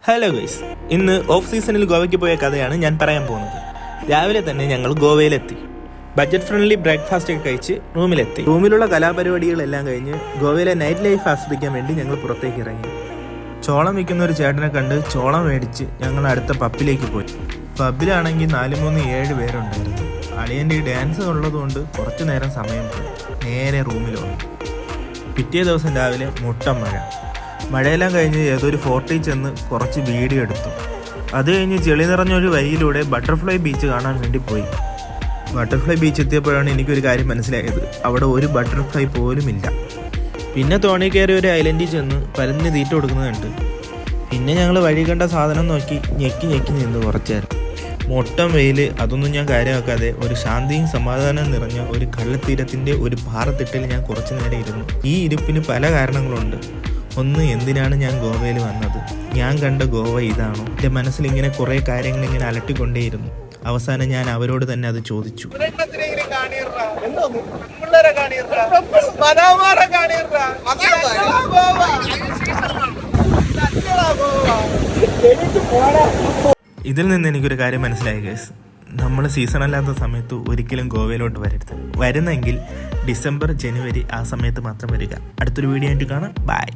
Hello guys, ഇന്ന് of സീസണിൽ ഗോവയ്ക്ക് പോയ കഥയാണ് ഞാൻ പറയാൻ പോകുന്നത്. രാവിലെ തന്നെ ഞങ്ങൾ ഗോവയിലെത്തി. ബഡ്ജറ്റ് ഫ്രണ്ട്ലി ബ്രേക്ക്ഫാസ്റ്റ് ഒക്കെ കഴിച്ച് റൂമിലെത്തി. റൂമിലുള്ള കലാപരിപാടികളെല്ലാം കഴിഞ്ഞ് ഗോവയിലെ നൈറ്റ് ലൈഫ് ആസ്വദിക്കാൻ വേണ്ടി ഞങ്ങൾ പുറത്തേക്ക് ഇറങ്ങി. ചോളം വിൽക്കുന്ന ഒരു ചേട്ടനെ കണ്ട് ചോളം മേടിച്ച് ഞങ്ങൾ അടുത്ത പബ്ബിലേക്ക് പോയി. പബ്ബിലാണെങ്കിൽ 4-3-7 പേരുണ്ടായിരുന്നു. അളിയൻ്റെ ഈ ഡാൻസ് ഉള്ളതുകൊണ്ട് കുറച്ചു നേരം സമയം പോയി. നേരെ റൂമിൽ വന്നു. പിറ്റേ ദിവസം രാവിലെ മുട്ടം മഴയെല്ലാം കഴിഞ്ഞ് ഏതൊരു ഫോർട്ടിൽ ചെന്ന് കുറച്ച് വീഡിയോ എടുത്തു. അത് കഴിഞ്ഞ് ചെളി നിറഞ്ഞൊരു വഴിയിലൂടെ ബട്ടർഫ്ലൈ ബീച്ച് കാണാൻ വേണ്ടി പോയി. ബട്ടർഫ്ലൈ ബീച്ച് എത്തിയപ്പോഴാണ് എനിക്കൊരു കാര്യം മനസ്സിലായത്. അവിടെ ഒരു ബട്ടർഫ്ലൈ പോലും ഇല്ല. പിന്നെ തോണി കയറി ഒരു ഐലൻഡിൽ ചെന്ന് പരന്ന് തീറ്റ കൊടുക്കുന്നുണ്ട്. പിന്നെ ഞങ്ങൾ വഴി കണ്ട സാധനം നോക്കി ഞെക്കി നിന്ന് കുറച്ചേരം. മൊട്ടം വെയിൽ അതൊന്നും ഞാൻ കാര്യമാക്കാതെ ഒരു ശാന്തിയും സമാധാനം നിറഞ്ഞ ഒരു കള്ളത്തീരത്തിൻ്റെ ഒരു പാറത്തിട്ടിൽ ഞാൻ കുറച്ചു നേരം ഇരുന്നു. ഈ ഇരിപ്പിന് പല കാരണങ്ങളുണ്ട്. ഒന്ന്, എന്തിനാണ് ഞാൻ ഗോവയിൽ വന്നത്? ഞാൻ കണ്ട ഗോവ ഇതാണോ? എൻ്റെ മനസ്സിൽ ഇങ്ങനെ കുറേ കാര്യങ്ങൾ ഇങ്ങനെ അലട്ടിക്കൊണ്ടേയിരുന്നു. അവസാനം ഞാൻ അവരോട് തന്നെ അത് ചോദിച്ചു. ഇതിൽ നിന്ന് എനിക്കൊരു കാര്യം മനസ്സിലായി ഗൈസ്. നമ്മൾ സീസൺ അല്ലാത്ത സമയത്ത് ഒരിക്കലും ഗോവയിലോട്ട് വരരുത്. വരുന്നെങ്കിൽ ഡിസംബർ, ജനുവരി ആ സമയത്ത് മാത്രം വരിക. അടുത്തൊരു വീഡിയോ ആയിട്ട് കാണാം. ബൈ.